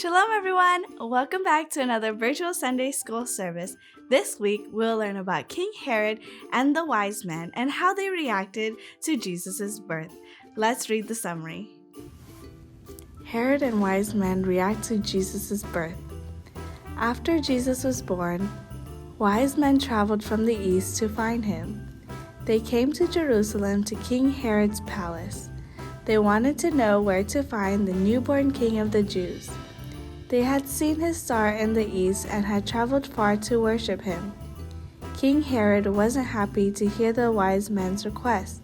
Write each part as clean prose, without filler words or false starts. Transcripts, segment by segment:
Shalom everyone! Welcome back to another virtual Sunday school service. This week we'll learn about King Herod and the wise men and how they reacted to Jesus' birth. Let's read the summary. Herod and wise men react to Jesus' birth. After Jesus was born, wise men traveled from the east to find him. They came to Jerusalem to King Herod's palace. They wanted to know where to find the newborn king of the Jews. They had seen his star in the east and had traveled far to worship him. King Herod wasn't happy to hear the wise men's request.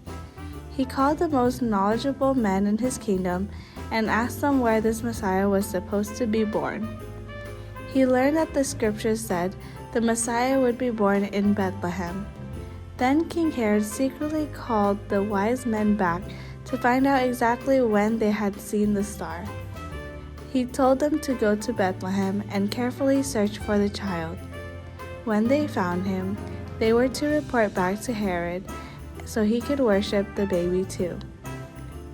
He called the most knowledgeable men in his kingdom and asked them where this Messiah was supposed to be born. He learned that the scriptures said the Messiah would be born in Bethlehem. Then King Herod secretly called the wise men back to find out exactly when they had seen the star. He told them to go to Bethlehem and carefully search for the child. When they found him, they were to report back to Herod so he could worship the baby too.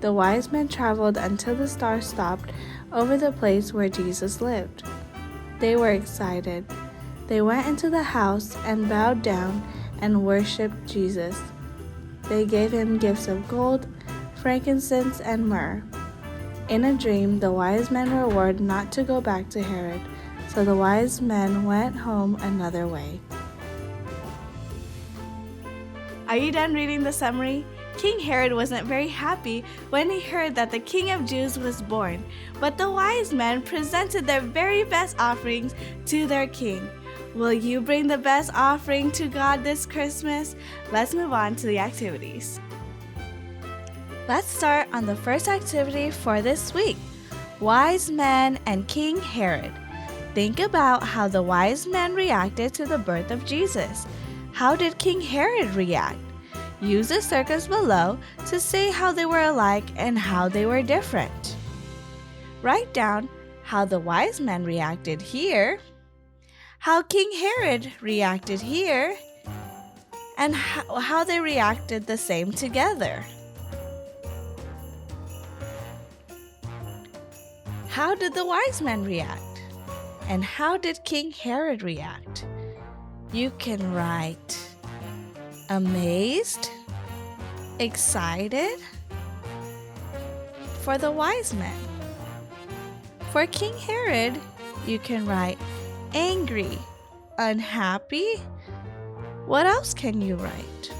The wise men traveled until the star stopped over the place where Jesus lived. They were excited. They went into the house and bowed down and worshiped Jesus. They gave him gifts of gold, frankincense, and myrrh. In a dream, the wise men were warned not to go back to Herod, so the wise men went home another way. Are you done reading the summary? King Herod wasn't very happy when he heard that the King of Jews was born, but the wise men presented their very best offerings to their king. Will you bring the best offering to God this Christmas? Let's move on to the activities. Let's start on the first activity for this week, Wise Men and King Herod. Think about how the wise men reacted to the birth of Jesus. How did King Herod react? Use the circles below to say how they were alike and how they were different. Write down how the wise men reacted here, how King Herod reacted here, and how they reacted the same together. How did the wise men react? And how did King Herod react? You can write amazed, excited for the wise men. For King Herod, you can write angry, unhappy. What else can you write?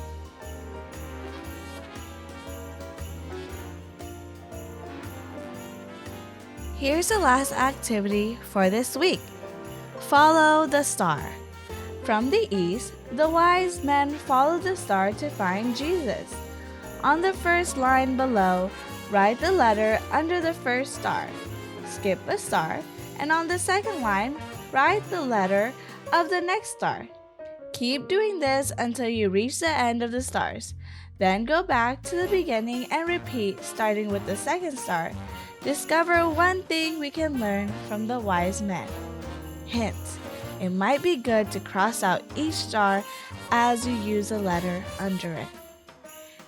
Here's the last activity for this week. Follow the star. From the east, the wise men followed the star to find Jesus. On the first line below, write the letter under the first star. Skip a star, and on the second line, write the letter of the next star. Keep doing this until you reach the end of the stars. Then go back to the beginning and repeat, starting with the second star. Discover one thing we can learn from the wise men. Hints: it might be good to cross out each star as you use a letter under it.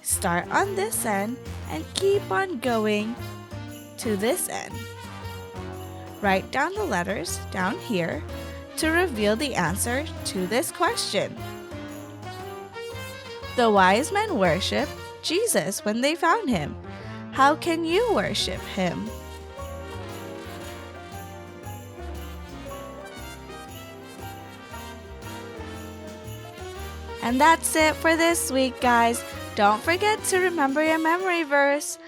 Start on this end and keep on going to this end. Write down the letters down here to reveal the answer to this question. The wise men worshiped Jesus when they found him. How can you worship him? And that's it for this week, guys. Don't forget to remember your memory verse.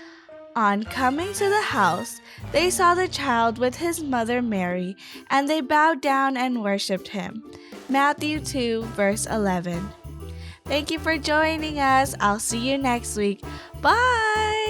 On coming to the house, they saw the child with his mother Mary, and they bowed down and worshipped him. Matthew 2, verse 11. Thank you for joining us. I'll see you next week. Bye!